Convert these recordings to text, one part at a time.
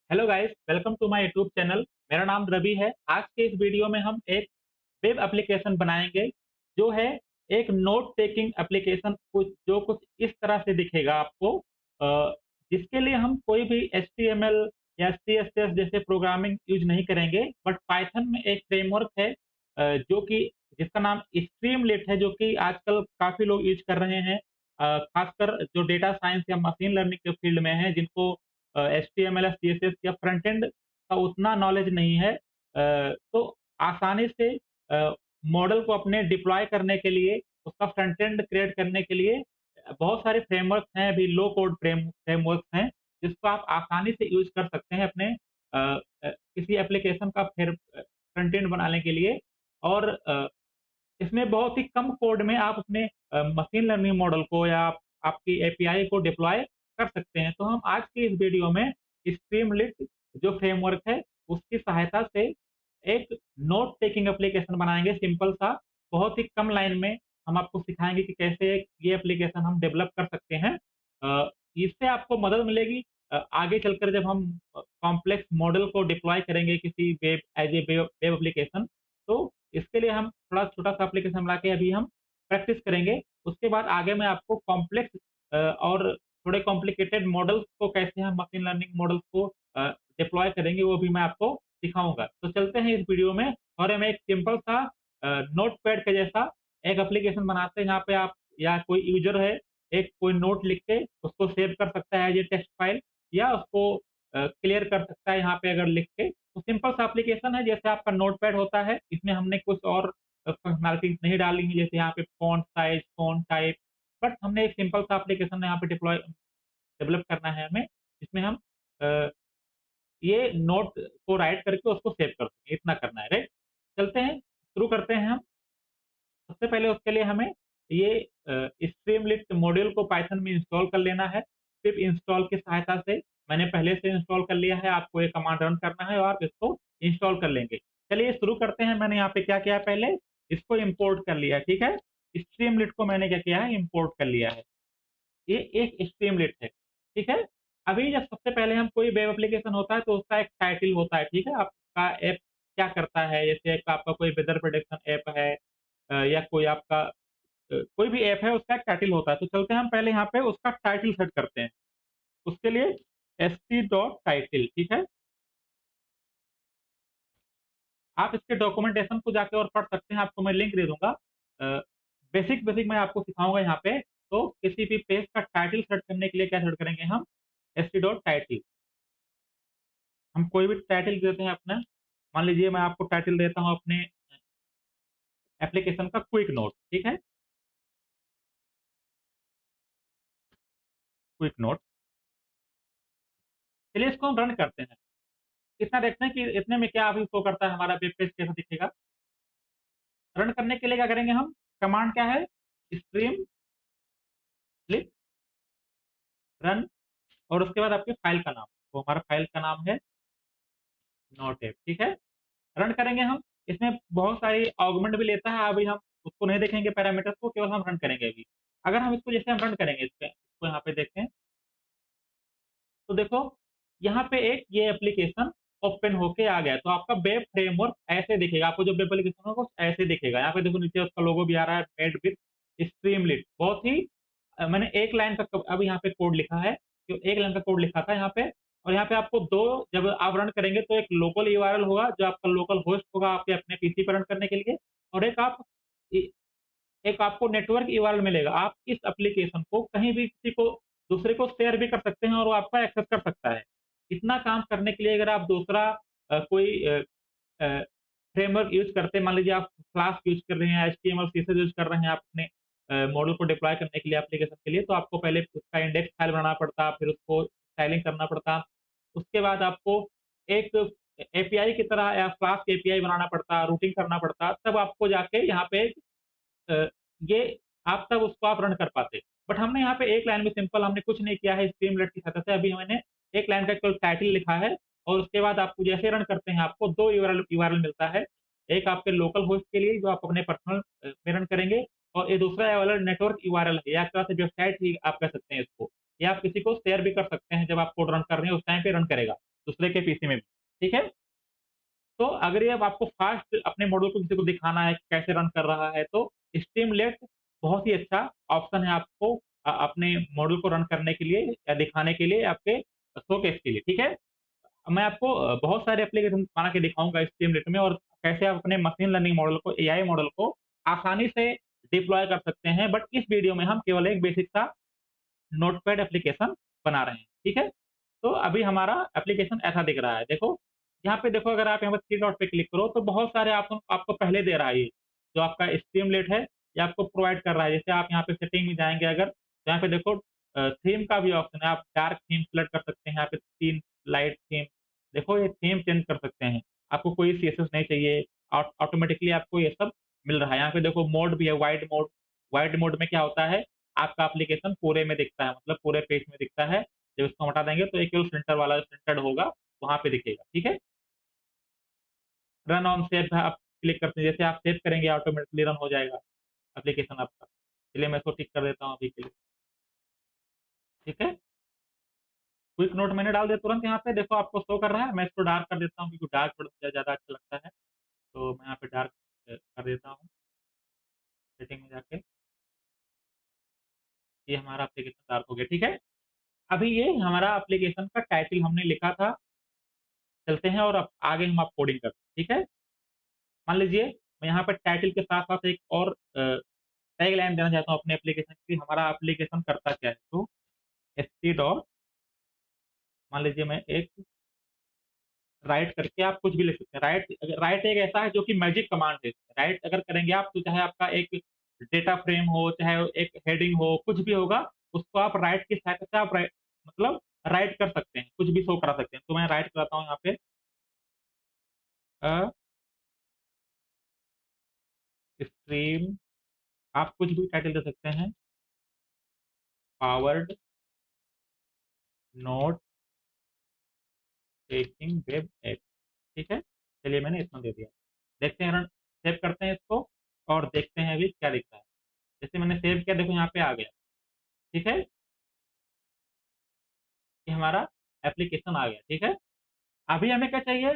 Hello guys, welcome to my YouTube channel. मेरा नाम रवि है। आज के इस वीडियो में हम एक वेब एप्लीकेशन बनाएंगे जो है एक नोट टेकिंग एप्लीकेशन। कुछ इस तरह से दिखेगा आपको, जिसके लिए हम कोई भी एचटीएमएल या सीएसएस जैसे प्रोग्रामिंग यूज नहीं करेंगे, बट पाइथन में एक फ्रेमवर्क है जो कि जिसका नाम स्ट्रीमलिट है, जो कि आजकल काफ़ी लोग यूज कर रहे हैं। खासकर जो डेटा साइंस या मशीन लर्निंग के फील्ड में है, जिनको एचटीएमएल या सीएसएस या फ्रंट एंड का उतना नॉलेज नहीं है, तो आसानी से मॉडल को अपने डिप्लॉय करने के लिए, उसका फ्रंट एंड क्रिएट करने के लिए बहुत सारे फ्रेमवर्क्स हैं, अभी लो कोड फ्रेमवर्क्स हैं, जिसको आप आसानी से यूज़ कर सकते हैं अपने किसी एप्लीकेशन का फ्रंट एंड बनाने के लिए। और इसमें बहुत ही कम कोड में आप अपने मशीन लर्निंग मॉडल को या आपकी एपीआई को डिप्लॉय कर सकते हैं। तो हम आज की इस वीडियो में स्ट्रीमलिट जो फ्रेमवर्क है, उसकी सहायता से एक नोट टेकिंग एप्लीकेशन बनाएँगे सिंपल सा। बहुत ही कम लाइन में हम आपको सिखाएँगे कि कैसे ये एप्लीकेशन हम डेवलप कर सकते हैं। इससे आपको मदद मिलेगी आगे चलकर जब हम कॉम्प्लेक्स मॉडल को डिप्लॉय करेंगे किसी web as a web web application. तो इसके लिए हम थोड़ा छोटा-सा एप्लीकेशन बना के अभी हम प्रैक्टिस करेंगे। उसके बाद आगे मैं आपको कॉम्प्लेक्स और थोड़े कॉम्प्लिकेटेड मॉडल्स को कैसे हम मशीन लर्निंग मॉडल्स को डिप्लॉय करेंगे, वो भी मैं आपको सिखाऊँगा। तो चलते हैं इस वीडियो में और हम एक सिंपल सा नोटपैड के जैसा एक एप्लीकेशन बनाते हैं, जहाँ पे आप या कोई यूज़र है, एक कोई नोट लिख के उसको सेव कर सकता है एज़ ए टेक्स्ट फाइल, या उसको क्लियर कर सकता है यहाँ पे अगर लिख के। तो सिंपल सा एप्लीकेशन है, जैसे आपका नोटपैड होता है, इसमें हमने कुछ और फंक्शनैलिटीज़ नहीं डाली हैं, जैसे यहाँ पे font size, font type, but हमने एक सिंपल सा एप्लीकेशन यहाँ पे डेवलप करना है हमें, जिसमें हम अ, ये नोट को राइट करके उसको सेव कर सकें, इतना करना है, राइट? चलते हैं, शुरू करते हैं हम। सबसे पहले उसके लिए हमें ये स्ट्रीमलिट मॉड्यूल को पाइथन में इंस्टॉल कर लेना है। पिप इंस्टॉल की सहायता से मैंने पहले से इंस्टॉल कर लिया है, आपको ये कमांड रन करना है और आप इसको इंस्टॉल कर लेंगे। चलिए शुरू करते हैं। मैंने यहाँ पे क्या किया है, पहले इसको इम्पोर्ट कर लिया है, ठीक है? स्ट्रीमलिट को मैंने क्या किया है, इम्पोर्ट कर लिया है। ये एक स्ट्रीमलिट है, ठीक है? अभी जब सबसे पहले हम कोई वेब एप्लीकेशन होता है तो उसका एक टाइटल होता है, ठीक है? आपका ऐप क्या करता है, जैसे एक आपका कोई वेदर प्रेडिक्शन ऐप है, या कोई आपका कोई भी ऐप है, उसका एक टाइटल होता है। तो चलते हैं हम पहले यहाँ पे उसका टाइटल सेट करते हैं। उसके लिए st.title, ठीक है? आप इसके डॉक्यूमेंटेशन को जाके और पढ़ सकते हैं, आपको मैं लिंक दे दूँगा। अ, बेसिक बेसिक मैं आपको सिखाऊँगा यहाँ पे। तो किसी भी पेज का टाइटल सेट करने के लिए क्या सेट करेंगे हम, st.title। हम कोई भी टाइटल देते हैं अपना, मान लीजिए मैं आपको टाइटल देता हूँ अपने एप्लीकेशन का क्विक नोट, ठीक है? Quick note. चलिए इसको हम रन करते हैं। इतना देखते हैं कि इतने में क्या अभी शो करता है, हमारा वेब पेज कैसा दिखेगा। रन करने के लिए क्या करेंगे हम, कमांड क्या है, स्ट्रीम लिट रन, और उसके बाद आपके फाइल का नाम, तो हमारा फाइल का नाम है नोट ऐप, ठीक है? रन करेंगे हम। इसमें बहुत सारी आर्गुमेंट भी लेता है, अभी हम उसको नहीं देखेंगे पैरामीटर्स को, केवल हम रन करेंगे अभी। अगर हम इसको जैसे हम रन करेंगे इसको यहाँ पे देखें, तो देखो यहाँ पे एक ये एप्लीकेशन ओपन होके आ गया। तो आपका वेब फ्रेमवर्क ऐसे दिखेगा, आपको जो वेब एप्लीकेशन होगा कुछ ऐसे दिखेगा। यहाँ पे देखो नीचे उसका लोगो भी आ रहा है, मेड विथ स्ट्रीमलिट। बहुत ही मैंने एक लाइन का अब यहाँ पे कोड लिखा है, जो एक लाइन का कोड लिखा था यहाँ पे। और यहाँ पे आपको 2, जब आप रन करेंगे तो एक लोकल यूआरएल होगा, जो आपका लोकल होस्ट होगा आपके अपने पीसी पर रन करने के लिए, और एक आपको नेटवर्क यूआरएल मिलेगा। आप इस एप्लीकेशन को कहीं भी किसी को दूसरे को शेयर भी कर सकते हैं और वो आपका एक्सेस कर सकता है। इतना काम करने के लिए अगर आप दूसरा कोई अ, फ्रेमवर्क यूज़ करते हैं, मान लीजिए आप फ्लास्क यूज़ कर रहे हैं, एचटीएमएल, सीएसएस यूज़ कर रहे हैं आप अपने मॉडल को डिप्लॉय करने के लिए, एप्लीकेशन के लिए, तो आपको पहले उसका इंडेक्स फाइल बनाना पड़ता, फिर उसको स्टाइलिंग करना पड़ता। उसके बाद आपको एक एपीआई की तरह या फ्लास्क एपीआई बनाना पड़ता, रूटिंग करना पड़ता, तब आपको जाके यहाँ पे अ, ये आप तब उसको आप रन कर पाते। बट हमने यहाँ पे एक लाइन में सिंपल हमने कुछ नहीं किया है स्ट्रीमलाइट की सहायता से, अभी मैंने एक लाइन का केवल टाइटल लिखा है, और उसके बाद आपको जैसे रन करते हैं आपको 2 यूआरएल मिलता है। एक आपके लोकल होस्ट के लिए जो आप अपने पर्सनल में रन करेंगे, और ये दूसरा वाला नेटवर्क यूआरएल है, या एक तरह से वेबसाइट ही आप कह सकते हैं इसको। या आप किसी को शेयर भी कर सकते हैं, जब आप कोड रन कर रहे हैं उस टाइम पे रन करेगा। दूसरे के पीसी में भी, ठीक है? तो अगर ये अब आपको फास्ट अपने मॉडल को किसी को दिखाना है कि कैसे रन कर रहा है, तो स्ट्रीमलेट बहुत ही अच्छा ऑप्शन है आपको अपने मॉडल को रन करने के लिए या दिखाने के लिए आपके शोकेस के लिए, ठीक है? मैं आपको बहुत सारे एप्लीकेशन बना के दिखाऊँगा स्ट्रीमलेट में और कैसे आप अपने मशीन लर्निंग मॉडल को, एआई मॉडल को आसानी से डिप्लॉय कर सकते हैं। बट इस वीडियो में हम केवल एक बेसिक सा नोटपैड एप्लीकेशन बना रहे हैं, ठीक है? तो अभी हमारा एप्लीकेशन ऐसा दिख रहा है, देखो, यहाँ पे देखो, अगर आप यहाँ पर 3 डॉट पे क्लिक करो तो बहुत सारे ऑप्शन आपको पहले दे रहा है ये, जो आपका स्ट्रीमलेट है, ये आपको प्रोवाइड कर रहा है। जैसे आप यहाँ पे सेटिंग में जाएँगे अगर, तो यहाँ पे देखो थीम का भी ऑप्शन है, आप डार्क थीम सेलेक्ट कर सकते हैं, यहाँ पे 3 लाइट थीम, देखो ये थीम चेंज कर सकते हैं। आपको कोई सीएसएस नहीं चाहिए, ऑटोमेटिकली आपको ये सब मिल रहा है। यहाँ पे देखो मोड भी है, वाइड मोड में क्या होता है, आपका एप्लीकेशन पूरे में दिखता है, मतलब पूरे पेज में दिखता है। जब इसको हटा देंगे तो ये केवल सेंटर वाला सेंटर्ड होगा, वहाँ पे दिखेगा, ठीक है? रन ऑन सेव आप क्लिक करते हैं, जैसे आप सेव करेंगे ऑटोमेटिकली रन हो जाएगा एप्लीकेशन आपका। चलिए मैं इसको टिक कर देता हूँ अभी के लिए, ठीक है? क्विक नोट मैंने डाल दिया तुरंत यहाँ पे, देखो आपको शो कर रहा है। मैं इसको डार्क कर देता हूँ क्योंकि डार्क थोड़ा ज़्यादा अच्छा लगता है, तो मैं यहाँ पे डार्क कर देता हूँ सेटिंग में जाके। ये हमारा एप्लीकेशन डार्क हो गया, ठीक है? अभी ये हमारा एप्लीकेशन का टाइटल हमने लिखा था, चलते हैं और अब आगे हम आप कोडिंग करते हैं, ठीक है? मान लीजिए मैं यहाँ पर टाइटल के साथ-साथ एक और टैगलाइन देना चाहता हूँ अपने एप्लीकेशन की, हमारा एप्लीकेशन करता क्या है? तो एचटी डॉट, मान लीजिए मैं एक राइट करके आप कुछ भी लिख सकते हैं। राइट एक ऐसा है जो कि मैजिक कमांड है। राइट अगर करेंगे आप तो चाहे आपका एक डेटा फ्रेम हो, चाहे एक हेडिंग हो, कुछ भी होगा, उसको आप राइट की सहायता से आप मतलब राइट कर सकते हैं, कुछ भी शो करा सकते हैं। तो मैं राइट कराता हूँ यहाँ पे अ, स्ट्रीम, आप कुछ भी टाइटल दे सकते हैं, powered note taking web app, ठीक है? चलिए मैंने इतना दे दिया। देखते हैं रन, सेव करते हैं इसको और देखते हैं अभी क्या दिखता है। जैसे मैंने सेव किया, देखो यहाँ पे आ गया, ठीक है? ये हमारा एप्लीकेशन आ गया, ठीक है? अभी हमें क्या चाहिए?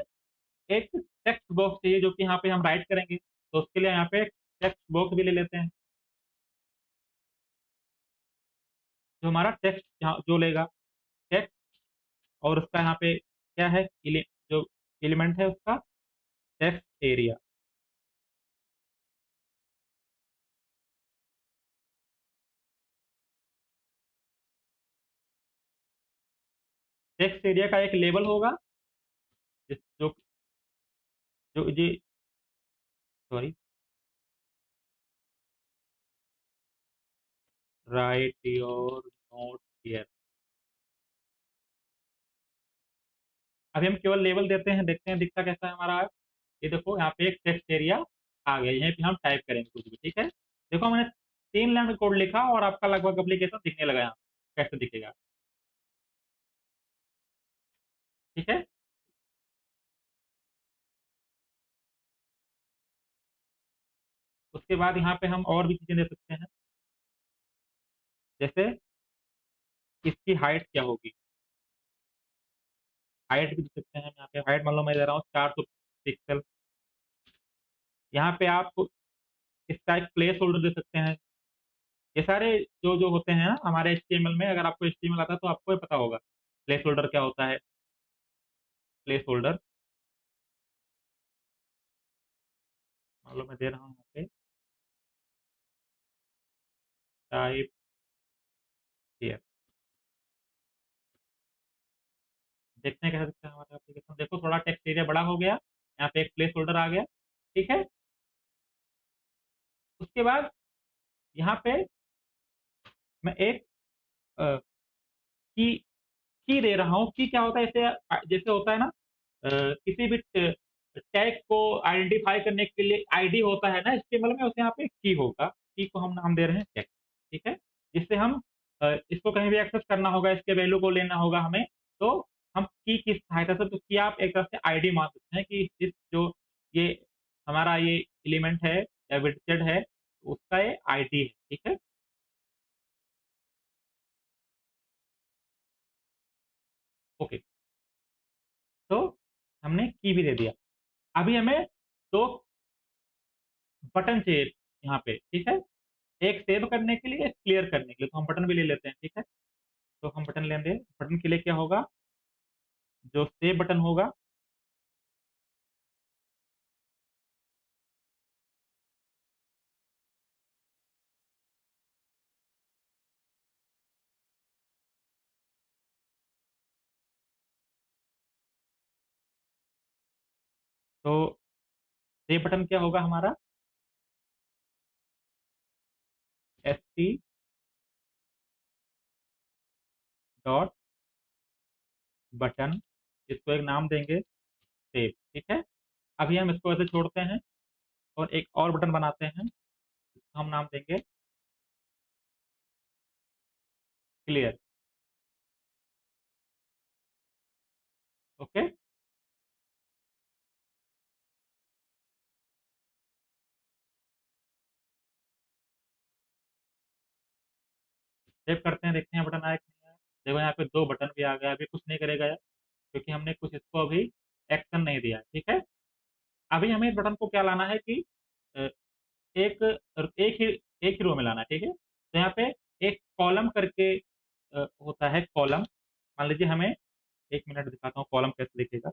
एक टेक्स्ट बॉक्स चाहिए जो कि यहाँ पे हम राइट करेंगे। तो उसके लिए यहाँ पे टेक्स्ट बॉक्स भी ले लेते हैं, जो हमारा टेक्स्ट यहाँ जो लेगा, टेक्स्ट, और उसका यहाँ पे क्या है, जो एलिमेंट है उसका टेक्स्ट एरिया। टेक्स्ट एरिया का एक लेबल होगा, जो जो जी sorry, write your note here. अभी हम केवल लेबल देते हैं, देखते हैं दिखता कैसा है हमारा। ये देखो यहाँ पे एक टेक्स्ट एरिया आ गया, यहीं पे हम टाइप करेंगे कुछ भी, ठीक है? देखो मैंने 3 लाइन में कोड लिखा और आपका लगभग एप्लीकेशन दिखने लगा यहाँ पे। कैसे दिखेगा, ठीक है? उसके बाद यहाँ पे हम और भी चीज़ें दे सकते हैं, जैसे इसकी हाइट क्या होगी, हाइट भी दे सकते हैं हम। यहाँ पे हाइट मान लो मैं दे रहा हूँ 400 पिक्सल। यहाँ पे आप इसका एक प्लेस होल्डर दे सकते हैं। ये सारे जो जो होते हैं ना हमारे एचटीएमएल में, अगर आपको एचटीएमएल आता है तो आपको ये पता होगा प्लेस होल्डर क्या होता है। प्लेस होल्डर मान लो मैं दे रहा हूँ यहाँ पे टाइप हियर, देखते हैं कैसा दिखता है हमारा एप्लीकेशन। देखो थोड़ा टेक्स्ट एरिया बड़ा हो गया, यहाँ पे एक प्लेस होल्डर आ गया, ठीक है? उसके बाद यहाँ पे मैं एक की की दे रहा हूँ। की क्या होता है, जैसे जैसे होता है ना किसी भी टैग को आइडेंटिफाई करने के लिए आईडी होता है ना एचटीएमएल में, उसे यहाँ पे की होगा। की को हम नाम दे रहे हैं टैग, ठीक है? जिससे हम इसको कहीं भी एक्सेस करना होगा, इसके वैल्यू को लेना होगा हमें, तो हम की सहायता से, तो की आप एक तरह से आईडी मान सकते हैं कि इस जो ये हमारा ये एलिमेंट है या विडजेट है, उसका ये आईडी है, ठीक है? ओके। तो हमने की भी दे दिया। अभी हमें दो बटन चाहिए यहाँ पे, ठीक है, एक सेव करने के लिए, एक क्लियर करने के लिए, तो हम बटन भी ले लेते हैं, ठीक है। तो हम बटन लेंगे, बटन के लिए क्या होगा, जो सेव बटन होगा, तो सेव बटन क्या होगा हमारा, st डॉट बटन, इसको एक नाम देंगे सेव, ठीक है। अभी हम इसको ऐसे छोड़ते हैं और एक और बटन बनाते हैं, इसको हम नाम देंगे क्लियर। ओके, सेव करते हैं, देखते हैं बटन आया कि नहीं आया। देखो यहाँ पे दो बटन भी आ गया, अभी कुछ नहीं करेगा यार, क्योंकि हमने कुछ इसको अभी एक्शन नहीं दिया, ठीक है। अभी हमें इस बटन को क्या लाना है कि अ, एक एक ही एक ही रो में लाना है, ठीक है। तो यहाँ पे एक कॉलम करके होता है कॉलम, मान लीजिए हमें, एक मिनट दिखाता हूँ कॉलम कैसे दिखेगा।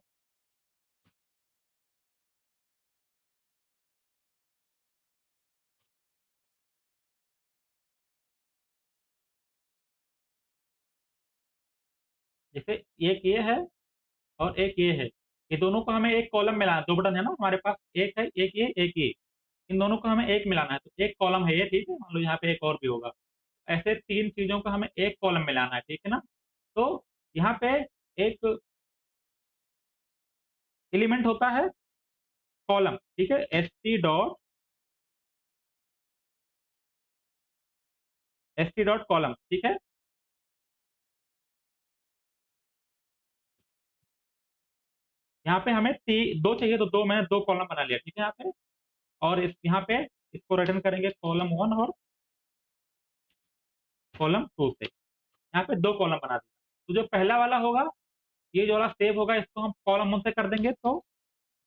जैसे एक ये है और एक ये है, ये दोनों को हमें एक कॉलम में लाना, दो बटन है ना हमारे पास, एक है, एक ये, एक ये, इन दोनों को हमें एक मिलाना है, तो एक कॉलम है ये, ठीक है। मान लो यहाँ पे एक और भी होगा, ऐसे तीन चीजों को हमें एक कॉलम में लाना है, ठीक है ना। तो यहाँ पे एक एलिमेंट होता है कॉलम, ठीक है, st डॉट कॉलम, ठीक है। यहाँ पे हमें दो चाहिए, तो दो, मैंने दो कॉलम बना लिया, ठीक है यहाँ पे। और इस यहाँ पे इसको रिटर्न करेंगे कॉलम वन और कॉलम टू से, यहाँ पे दो कॉलम बना दिया। तो जो पहला वाला होगा, ये जो वाला सेव होगा, इसको हम कॉलम वन से कर देंगे, तो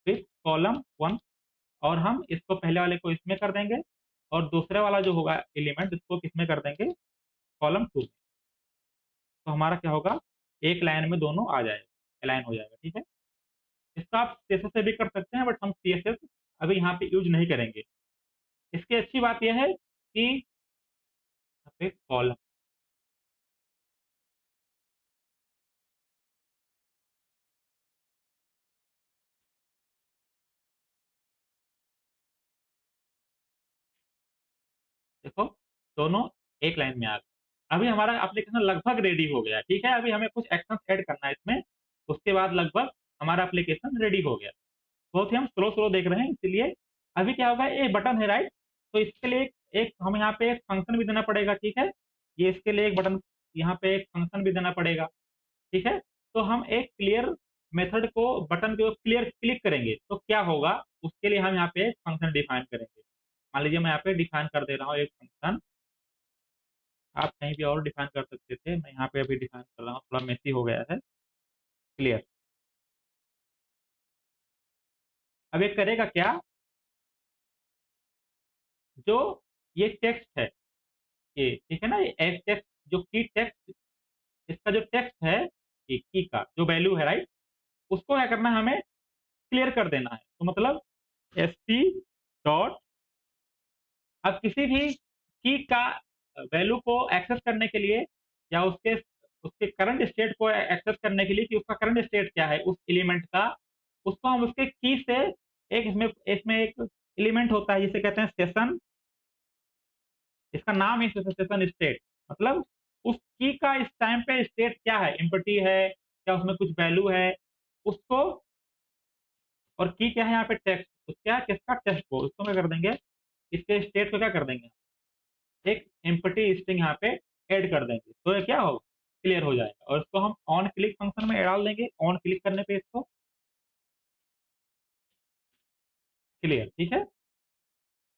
फिर कॉलम वन, और हम इसको पहले वाले को इसमें कर देंगे, और दूसरे वाला जो होगा एलिमेंट, इसको किसमें कर देंगे, कॉलम टू में। तो हमारा क्या होगा, एक लाइन में दोनों आ जाएगा, अलाइन हो जाएगा, ठीक है। इसका आप CSS से भी कर सकते हैं, बट हम CSS अभी यहाँ पे यूज नहीं करेंगे। इसकी अच्छी बात यह है कि यहाँ पे कॉलम, देखो दोनों एक लाइन में आ गए। अभी हमारा एप्लीकेशन लगभग रेडी हो गया, ठीक है। अभी हमें कुछ एक्शन ऐड करना है इसमें, उसके बाद लगभग हमारा एप्लीकेशन रेडी हो गया। बहुत ही हम स्लो स्लो देख रहे हैं, इसलिए अभी क्या होगा, ये बटन है राइट, तो इसके लिए एक हम यहाँ पे एक फंक्शन भी देना पड़ेगा, ठीक है। ये इसके लिए एक बटन, यहाँ पे एक फंक्शन भी देना पड़ेगा, ठीक है। तो हम एक क्लियर मेथड को, बटन को क्लियर क्लिक करेंगे तो क्या होगा, उसके लिए हम यहाँ पे एक फंक्शन डिफाइन करेंगे। मान लीजिए मैं यहाँ पे डिफाइन कर दे रहा हूँ एक फंक्शन, आप कहीं भी और डिफाइन कर सकते थे, मैं यहाँ पे अभी डिफाइन कर रहा हूँ, थोड़ा मेसी हो गया है, क्लियर। अब ये करेगा क्या, जो ये टेक्स्ट है, ये ठीक है ना, ये टेक्स्ट, जो की टेक्स्ट, इसका जो टेक्स्ट है, ये की का जो वैल्यू है राइट, उसको क्या करना है, हमें क्लियर कर देना है। तो मतलब st डॉट, अब किसी भी की का वैल्यू को एक्सेस करने के लिए, या उसके उसके करंट स्टेट को एक्सेस करने के लिए, कि उसका करंट स्टेट क्या है उस एलिमेंट का, उसको हम उसके की से, एक इसमें इसमें एक एलिमेंट होता है जिसे कहते हैं सेशन, इसका नाम है सेशन स्टेट, मतलब उस की का इस टाइम पे स्टेट क्या है, एम्प्टी है, क्या उसमें कुछ वैल्यू है, उसको, और की क्या है यहाँ पे टेक्स्ट, तो क्या किसका टेक्स्ट को, उसको क्या कर देंगे, इसके स्टेट को क्या कर देंगे, एक एम्प्टी स्ट्रिंग यहाँ पे ऐड कर देंगे, तो ये क्या होगा, क्लियर हो जाएगा। और इसको हम ऑन क्लिक फंक्शन में डाल देंगे, ऑन क्लिक करने पे इसको क्लियर, ठीक है।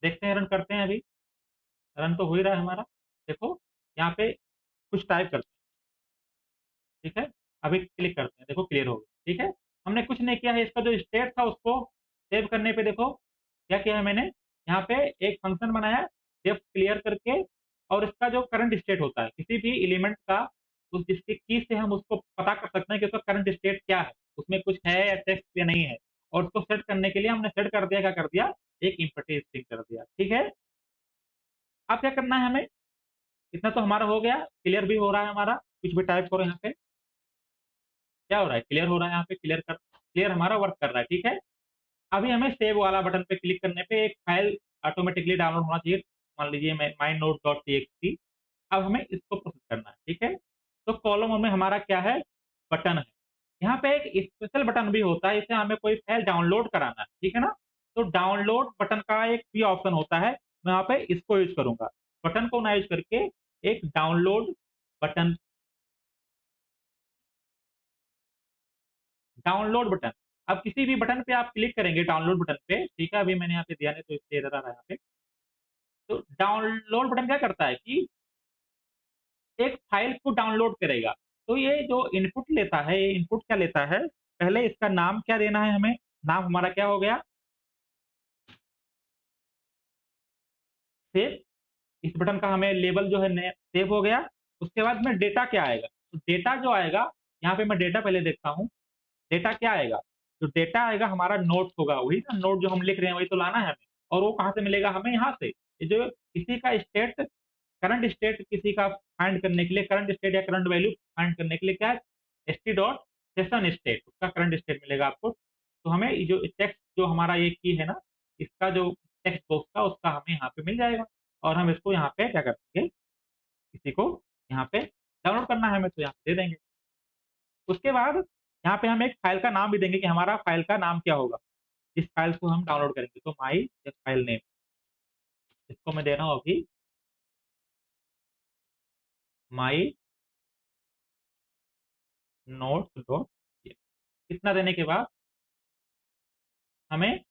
देखते हैं, रन करते हैं, अभी रन तो हो ही रहा है हमारा। देखो यहाँ पे कुछ टाइप करते हैं, ठीक है। अभी क्लिक करते हैं, देखो क्लियर हो गया, ठीक है। हमने कुछ नहीं किया है, इसका जो स्टेट था उसको सेव करने पे देखो क्या किया है मैंने, यहाँ पे एक फंक्शन बनाया डेफ क्लियर करके, और इसका जो करंट स्टेट होता है किसी भी एलिमेंट का, उस जिसकी की से हम उसको पता कर सकते हैं कि उसका करंट स्टेट क्या है, उसमें कुछ है या टेक्स्ट या नहीं है। और उसको सेट करने के लिए हमने सेट कर दिया, क्या कर दिया, एक इम्पटी स्ट्रिंग कर दिया, ठीक है। अब क्या करना है हमें, इतना तो हमारा हो गया, क्लियर भी हो रहा है हमारा, कुछ भी टाइप करो यहाँ पे, क्या हो रहा है, क्लियर हो रहा है, यहाँ पे क्लियर हमारा वर्क कर रहा है, ठीक है। अभी हमें सेव वाला बटन पे क्लिक करने पे एक फाइल ऑटोमेटिकली डाउनलोड होना चाहिए, मान लीजिए माई नोट डॉट टी। अब हमें इसको प्रोसेस करना है, ठीक है। तो कॉलम में हमारा क्या है, बटन है। यहाँ पे एक स्पेशल बटन भी होता है, इसे हमें कोई फाइल डाउनलोड कराना है, ठीक है ना। तो डाउनलोड बटन का एक भी ऑप्शन होता है, मैं यहाँ पे इसको यूज करूंगा, बटन को ना यूज करके एक डाउनलोड बटन, डाउनलोड बटन। अब किसी भी बटन पे आप क्लिक करेंगे डाउनलोड बटन पे, ठीक है, अभी मैंने यहाँ पे दिया नहीं तो इससे एरर आ रहा है यहाँ पे। तो डाउनलोड बटन क्या करता है कि एक फाइल को डाउनलोड करेगा। तो ये जो इनपुट लेता है, ये इनपुट क्या लेता है, पहले इसका नाम क्या देना है हमें, नाम हमारा क्या हो गया, सेव। इस बटन का हमें लेबल जो है सेव हो गया। उसके बाद में डेटा क्या आएगा, तो डेटा जो आएगा, यहाँ पे मैं डेटा पहले देखता हूँ, डेटा क्या आएगा, तो डेटा आएगा हमारा नोट्स होगा, वही ना नोट जो हम लिख रहे हैं वही तो लाना है हमें। और वो कहाँ से मिलेगा हमें, यहाँ से, ये जो किसी का स्टेट, करंट स्टेट किसी का फाइंड करने के लिए, करंट स्टेट या करंट वैल्यू फाइंड करने के लिए क्या है, S T dot session state, उसका करंट स्टेट मिलेगा आपको। तो हमें ये जो टेक्स्ट जो हमारा ये की है ना, इसका जो टेक्स्ट बॉक्स का उसका हमें यहाँ पे मिल जाएगा। और हम इसको यहाँ पे क्या करेंगे, किसी को यहाँ पे डाउनलोड करना है हमें तो यहाँ पे दे देंगे। उसके बाद यहाँ पे हम एक फाइल का नाम भी देंगे कि हमारा फाइल का नाम क्या होगा, जिस फाइल को हम डाउनलोड करेंगे, तो माई फाइल नेम, इसको मैं दे रहा हूँ अभी, माई नोट्स डॉट। इतना देने के बाद हमें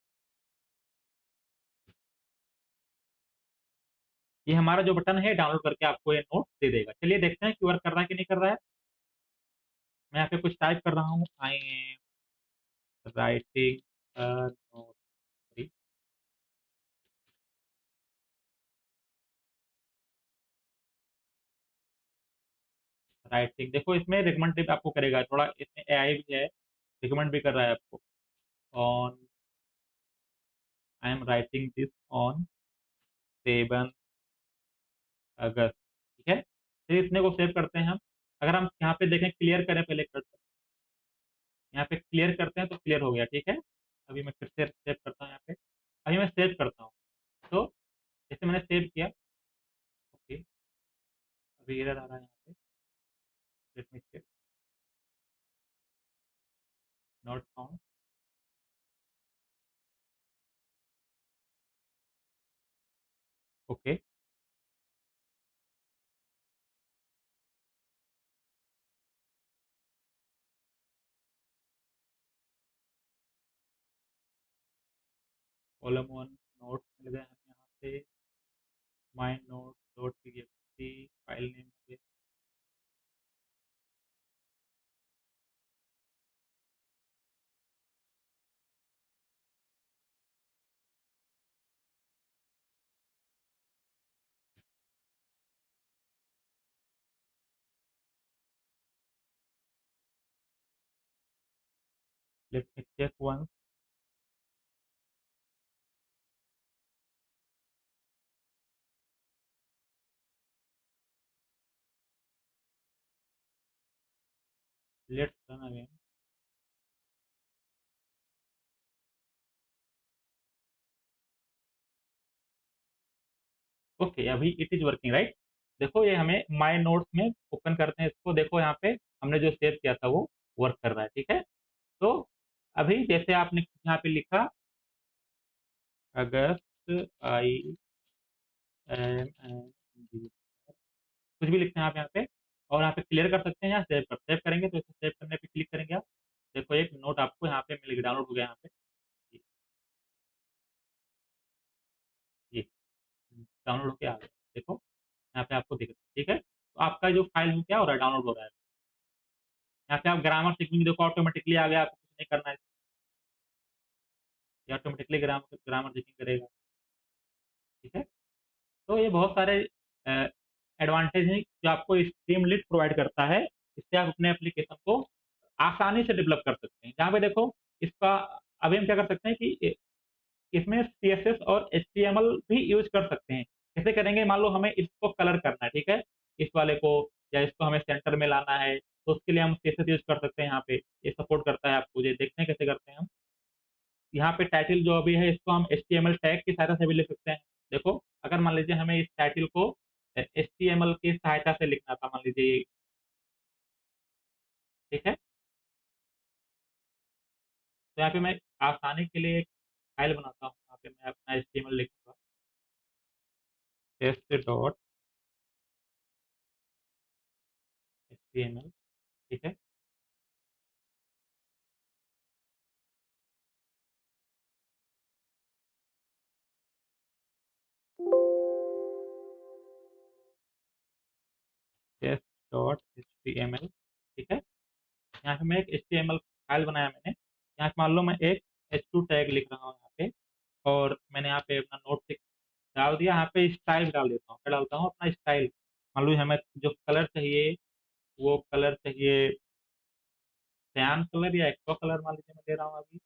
ये हमारा जो बटन है डाउनलोड करके आपको ये नोट दे देगा। चलिए देखते हैं कि वर्क कर रहा है कि नहीं कर रहा है। मैं यहाँ पे कुछ टाइप कर रहा हूँ, I am writing note, writing, देखो इसमें रिकमेंड भी आपको करेगा, थोड़ा इसमें एआई भी है, रिकमेंड भी कर रहा है आपको, on, I am writing this on 7 अगस्त, ठीक है। फिर इतने को सेव करते हैं हम। अगर हम यहाँ पे देखें, क्लियर करें पहले, यहाँ पे क्लियर करते हैं तो क्लियर हो गया, ठीक है। अभी मैं फिर से सेव करता हूँ यहाँ पे, अभी मैं सेव करता हूँ। तो जैसे मैंने सेव किया, ओके, अभी एरर आ रहा है यहाँ पे, let me check, not found, okay. Column one note मिल गए हमें यहाँ पे, my note dot TXT file name हो गया। Let me check one, let's run again. Okay, अभी इट इज वर्किंग राइट। देखो ये हमें माई नोट्स में ओपन करते हैं इसको, देखो यहाँ पे हमने जो सेव किया था वो वर्क कर रहा है, ठीक है। तो अभी जैसे आपने यहाँ पे लिखा, अगस्त, आई एम, कुछ भी लिखते हैं आप यहाँ पे, और यहाँ पे क्लियर कर सकते हैं या सेव करेंगे तो इसे सेव करने पे क्लिक करेंगे आप, देखो एक नोट आपको यहाँ पे मिल गया, डाउनलोड हो गया यहाँ पे, ये ये डाउनलोड होके आ गया, देखो यहाँ पे आपको दिख रहा है, ठीक है। तो आपका जो फाइल में क्या हो रहा है, डाउनलोड हो रहा है। यहाँ पे आप ग्रामर सीखेंगे, देखो ऑटोमेटिकली आ गया, आपको कुछ नहीं करना है, ये ऑटोमेटिकली ग्रामर ग्रामर चेकिंग करेगा। ठीक है? तो ये बहुत सारे एडवांटेज हैं जो आपको स्ट्रीमलीट प्रोवाइड करता है। इससे आप अपने एप्लीकेशन को आसानी से डेवलप कर सकते हैं। जहाँ पे देखो इसका अभी हम क्या कर सकते हैं कि इसमें सीएसएस और एचटीएमएल भी यूज कर सकते हैं। कैसे करेंगे? मान लो हमें इसको कलर करना है, ठीक है? इस वाले को या इसको हमें सेंटर में लाना है, तो उसके लिए हम सीएसएस यूज कर सकते हैं। यहाँ पे ये सपोर्ट करता है आपको। ये देखते हैं कैसे करते हैं हम। यहाँ पे टाइटल जो अभी है इसको हम एचटीएमएल टैग की सहायता से भी लिख सकते हैं। देखो, अगर मान लीजिए हमें इस टाइटल को एचटीएमएल की सहायता से लिखना था, मान लीजिए ठीक है? तो यहाँ पे मैं आसानी के लिए एक फाइल बनाता हूँ। यहाँ पे मैं अपना एचटीएमएल लिखूंगा, टेस्ट डॉट एचटीएमएल। ठीक है? Test dot HTML. ठीक है? यहाँ पे मैं एक एचटीएमएल फाइल बनाया मैंने। यहाँ पे मान लो मैं एक h2 टैग लिख रहा हूँ यहाँ पे, और मैंने यहाँ पे अपना नोट डाल दिया। यहाँ पे स्टाइल डाल देता हूँ। क्या डालता हूँ? अपना स्टाइल। मान लो हमें जो कलर चाहिए, वो कलर चाहिए सयान कलर या एक्वा कलर, मान लीजिए मैं ले रहा हूँ अभी।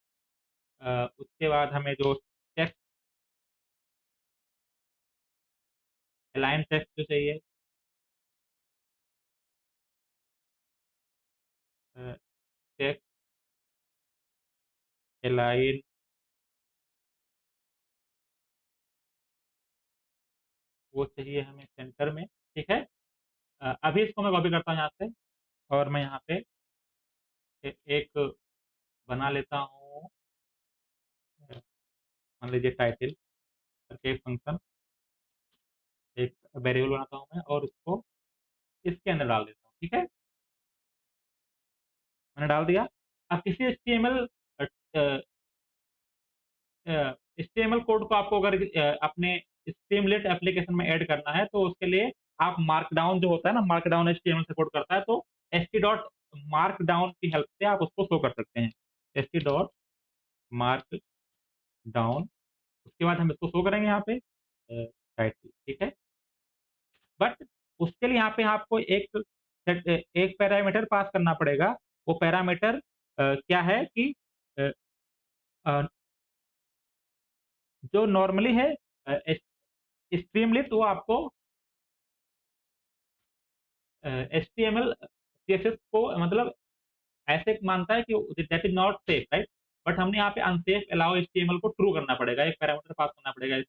उसके बाद हमें जो टेक्स्ट, अलाइन टेक्स्ट जो चाहिए, टेक्स्ट अलाइन, वो चाहिए हमें सेंटर में। ठीक है? अभी इसको मैं कॉपी करता हूँ यहाँ से, और मैं यहाँ पे एक बना लेता हूँ। मान लीजिए टाइटल करके एक फंक्शन, एक वेरिएबल बनाता हूँ मैं, और उसको इसके अंदर डाल देता हूँ। ठीक है? मैंने डाल दिया। अब किसी एचटीएमएल एचटीएमएल कोड को आपको अगर अपने स्ट्रीमलेट एप्लीकेशन में ऐड करना है, तो उसके लिए आप मार्कडाउन जो होता है ना, मार्कडाउन एचटीएमएल सपोर्ट करता है, तो एच टी डॉट मार्कडाउन की हेल्प से आप उसको शो कर सकते हैं। H T dot mark down. उसके बाद हम इसको शो करेंगे यहाँ पे टाइटल। ठीक है? बट उसके लिए यहाँ पे आपको एक पैरामीटर पास करना पड़ेगा। वो पैरामीटर क्या है कि अ, अ, जो नॉर्मली है स्ट्रीमलिट, वो आपको एचटीएमएल सीएसएस को मतलब ऐसे मानता है कि that is not safe, right? But हमने यहाँ पे अनसेफ अलाउ एचटीएमएल को ट्रू करना पड़ेगा। एक पैरामीटर पास करना पड़ेगा इस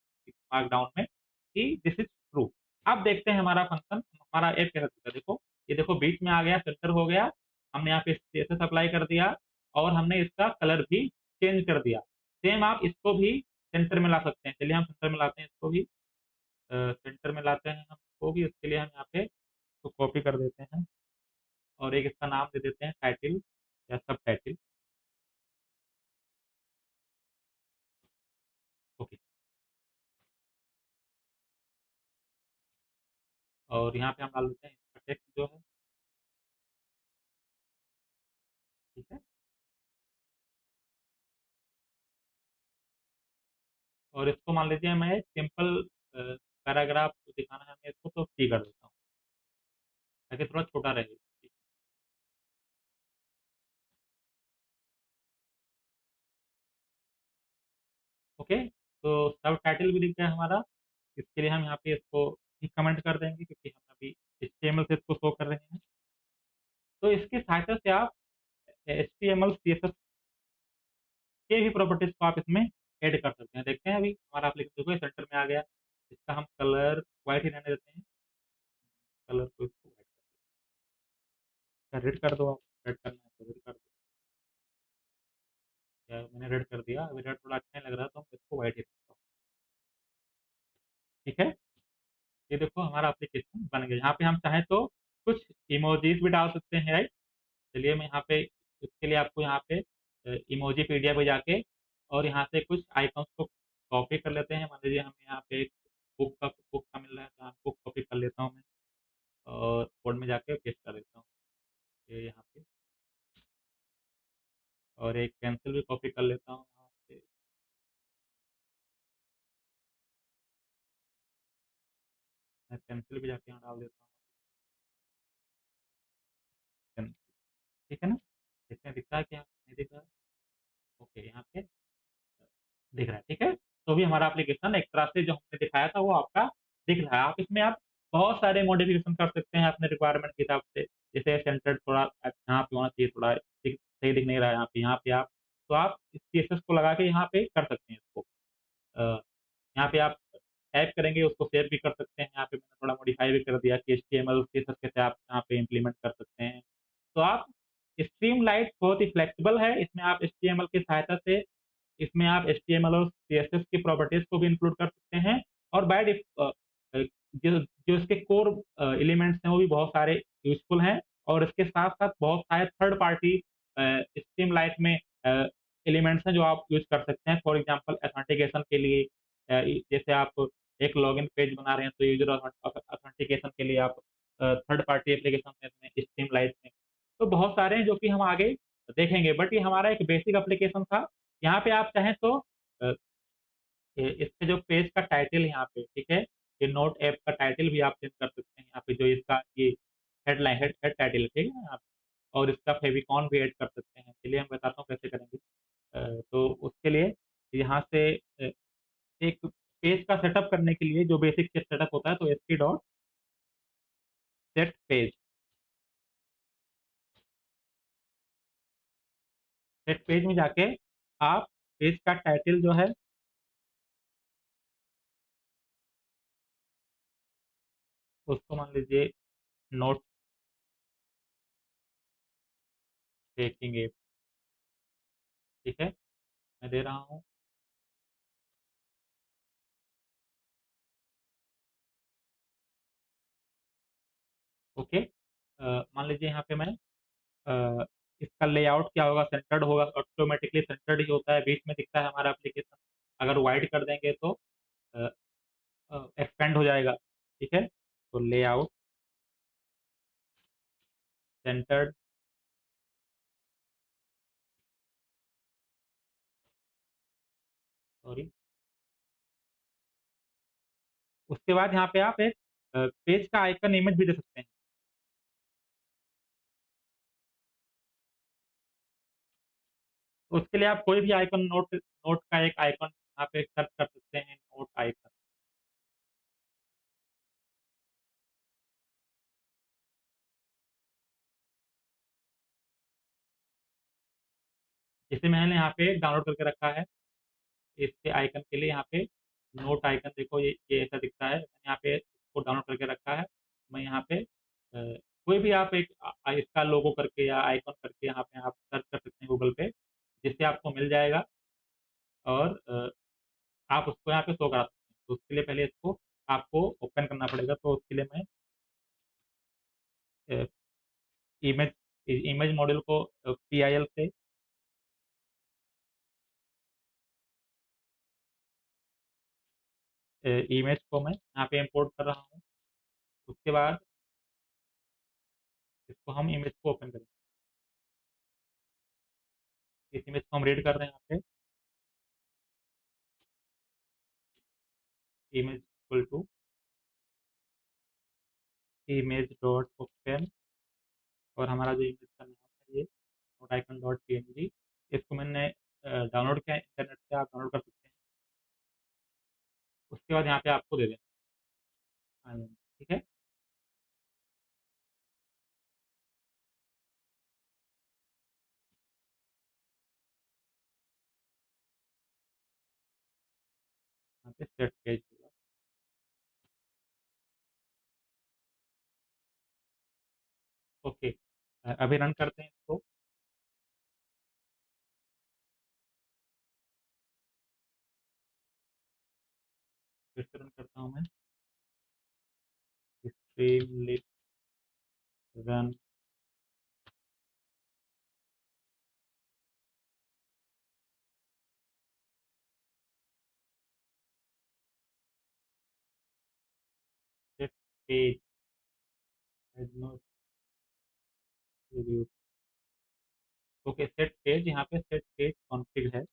मार्कडाउन में कि दिस इज ट्रू। अब देखते हैं हमारा फंक्शन, हमारा ऐप कैसा दिखता है। देखो, ये देखो बीच में आ गया, फिल्टर हो गया। हमने यहाँ पे सीएसएस अप्लाई कर दिया, और हमने इसका कलर भी चेंज कर दिया। सेम आप इसको भी सेंटर में ला सकते हैं। चलिए हम सेंटर में लाते हैं इसको भी। सेंटर में लाते हैं हम इसको भी। उसके लिए हम यहाँ पे इसको कॉपी कर देते हैं, और एक इसका नाम दे देते हैं टाइटल या सब टाइटल। ओके। और यहाँ पे हम डाल देते हैं इसका टेक्स्ट जो है। ठीक है? और इसको मान लीजिए मैं सिंपल पैराग्राफ दिखाना है हमें इसको, तो टी कर देता हूँ ताकि थोड़ा छोटा रहे। ओके, तो सब टाइटल भी दिख गया हमारा। इसके लिए हम यहाँ पे इसको भी कमेंट कर देंगे, क्योंकि हम अभी HTML से इसको शो कर रहे हैं। तो इसकी सहायता से आप HTML CSS के भी प्रॉपर्टीज को आप इसमें ऐड कर सकते हैं। देखते हैं अभी हमारा एप्लीकेशन देखो सेंटर में आ गया। इसका हम कलर व्हाइट ही रहने देते हैं। कलर को इसको व्हाइट कर, रेड कर दो आप। रेड करना है तो रेड कर दो। या मैंने रेड कर दिया। अभी रेड थोड़ा अच्छा नहीं लग रहा, तो हम इसको व्हाइट ही रखता हूँ। ठीक है? ये देखो हमारा एप्लीकेशन बन गया। यहाँ पे हम चाहें तो कुछ इमोजीज भी डाल सकते हैं, राइट? चलिए मैं यहाँ पे इसके लिए आपको यहाँ पे इमोजी पीडिया पे जाके, और यहाँ से कुछ आइकन्स को कॉपी कर लेते हैं। मान लीजिए हमें यहाँ पे एक बुक का मिल रहा है, तो बुक कॉपी कर लेता हूँ मैं, और कोड में जाके पेस्ट कर देता हूँ ये यहाँ पे। और एक पेंसिल भी कॉपी कर लेता हूँ यहाँ से। मैं पेंसिल भी जाके यहाँ डाल देता हूँ। ठीक है ना? इसमें दिखता है क्या? नहीं दिख रहा? ओके, यहाँ पे दिख रहा है, ठीक है? तो भी हमारा एप्लीकेशन एक तरह से जो हमने दिखाया था वो आपका दिख रहा है। आप इसमें आप बहुत सारे मॉडिफिकेशन कर सकते हैं अपने रिक्वायरमेंट के हिसाब से। जैसे सेंटर थोड़ा यहाँ पे होना चाहिए, थोड़ा सही दिख नहीं रहा है यहाँ पे आप, तो आप इस CSS को लगा के यहाँ पे कर सकते हैं इसको। यहाँ पे आप टाइप करेंगे, उसको सेव भी कर सकते हैं। यहाँ पे मैंने थोड़ा मॉडिफाई भी कर दिया कि HTML CSS कैसे आप यहाँ पे इम्प्लीमेंट कर सकते हैं। तो आप स्ट्रीमलाइट बहुत ही फ्लेक्सिबल है, इसमें आप HTML की सहायता से इसमें आप HTML और CSS की प्रॉपर्टीज को भी इंक्लूड कर सकते हैं। और जो इसके कोर एलिमेंट्स हैं वो भी बहुत सारे यूजफुल हैं। और इसके साथ साथ बहुत सारे थर्ड पार्टी स्ट्रीमलाइट में एलिमेंट्स हैं जो आप यूज कर सकते हैं। फॉर एग्जांपल ऑथेंटिकेशन के लिए, जैसे आप एक लॉगिन पेज बना रहे हैं तो यूजर ऑथेंटिकेशन के लिए आप थर्ड पार्टी एप्लीकेशन में स्ट्रीमलाइट में, तो बहुत सारे हैं जो कि हम आगे देखेंगे। बट ये हमारा एक बेसिक एप्लीकेशन था। यहाँ पे आप चाहें तो अ, इसके जो पेज का टाइटल है यहाँ पे, ठीक है, ये नोट ऐप का टाइटल भी आप चेंज कर सकते हैं यहाँ पे, जो इसका ये हेडलाइन हेड टाइटल है, ठीक है ना आप। और इसका फेविकॉन भी ऐड कर सकते हैं। चलिए हम बताता हूँ कैसे करेंगे। तो उसके लिए यहाँ से एक पेज का सेटअप करने के लिए जो बेसिक सेटअप होता है, तो S dot set page, set page में जाके आप पेज का टाइटल जो है उसको मान लीजिए नोट टेकिंग ऐप, ठीक है, मैं दे रहा हूँ। ओके, मान लीजिए यहाँ पे मैं इसका लेआउट क्या होगा, सेंटर्ड होगा, ऑटोमेटिकली सेंटर्ड ही होता है, बीच में दिखता है हमारा एप्लीकेशन। अगर वाइड कर देंगे तो एक्सपेंड हो जाएगा, ठीक है। तो लेआउट सेंटर्ड, सॉरी, उसके बाद यहाँ पे आप एक पेज का आइकन इमेज भी दे सकते हैं। तो उसके लिए आप कोई भी आइकन, नोट नोट का एक आइकन यहाँ पे सर्च कर सकते हैं, नोट आइकन। इसे मैंने यहाँ पे डाउनलोड करके रखा है। इसके आइकन के लिए यहाँ पे नोट आइकन देखो, ये ऐसा दिखता है। मैंने यहाँ पे इसको डाउनलोड करके रखा है। मैं यहाँ पे कोई भी आप एक इसका लोगो करके या आइकन करके यहाँ पे आप सर्च कर सकते हैं गूगल पे, जिससे आपको मिल जाएगा। और आप उसको यहाँ पे शो करा सकते हैं। तो उसके लिए पहले इसको आपको ओपन करना पड़ेगा। तो उसके लिए मैं इमेज इमेज मॉडल को PIL से इमेज को मैं यहाँ पे इंपोर्ट कर रहा हूँ। उसके बाद इसको हम इमेज को ओपन करेंगे। इस इमेज को हम रीड कर रहे हैं यहाँ पे, image equal to image dot open, और हमारा जो इमेज का नाम है ये नोट आइकन डॉट PNG। इसको मैंने डाउनलोड किया है इंटरनेट से, आप डाउनलोड कर सकते हैं। उसके बाद यहाँ पे आपको दे देना, ठीक है। यहाँ पे सेट पेज होगा। ओके, अभी रन करते हैं इसको। फिर से रन करता हूँ मैं। Stream list run, set page has no review. Okay, set page, यहाँ पे सेट पेज कॉन्फ़िग है।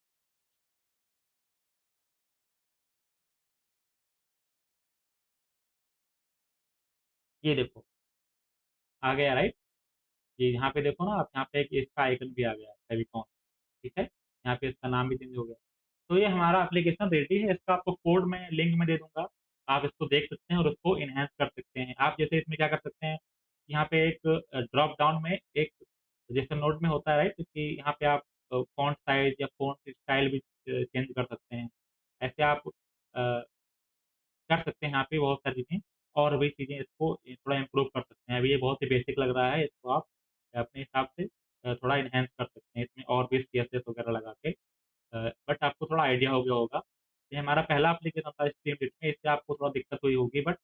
ये देखो, आ गया राइट? ये यहाँ पे देखो ना आप, यहाँ पे एक इसका आइकन भी आ गया है, फेविकॉन, ठीक है? यहाँ पे इसका नाम भी चेंज हो गया। तो ये हमारा एप्लीकेशन रेडी है, इसका आपको कोड मैं लिंक में दे दूँगा। आप इसको देख सकते हैं और उसको एनहांस कर सकते हैं। आप जैसे इसमें क्या कर सकते हैं, यहाँ पे एक ड्रॉप डाउन में एक, जैसे नोट में होता है राइट, कि यहाँ पे आप फ़ॉन्ट साइज़ या फ़ॉन्ट स्टाइल भी चेंज कर सकते हैं। ऐसे आप कर सकते हैं यहाँ पे बहुत सारी चीज़ें, और भी चीज़ें इसको थोड़ा इम्प्रूव कर सकते हैं। अभी ये बहुत ही बेसिक लग रहा है, इसको आप अपने हिसाब से थोड़ा एनहांस कर सकते हैं इसमें, और भी सीएसएस वगैरह लगा के। बट आपको थोड़ा आइडिया हो गया होगा। ये हमारा पहला एप्लीकेशन था स्ट्रीमलीट में, इससे आपको थोड़ा दिक्कत हुई होगी, बट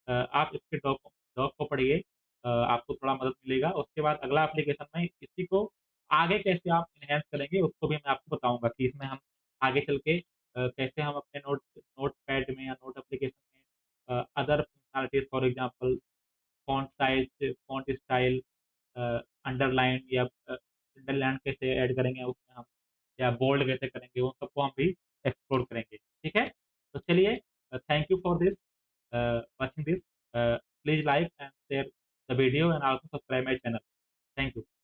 आप इसके डॉक को पढ़िए, आपको थोड़ा मदद मिलेगा। उसके बाद अगला एप्लीकेशन में इसी को आगे कैसे आप एनहांस करेंगे, उसको भी मैं आपको बताऊँगा कि इसमें हम आगे चल के कैसे हम अपने नोटपैड में या नोट एप्लीकेशन में other functionalities, for example font size, font style, underline या अंडरलाइन कैसे ऐड करेंगे उसमें हम, या बोल्ड कैसे करेंगे, उन सबको हम भी एक्सप्लोर करेंगे, ठीक है? तो चलिए, thank you for this watching this. Please like and share the video and also subscribe my channel. Thank you.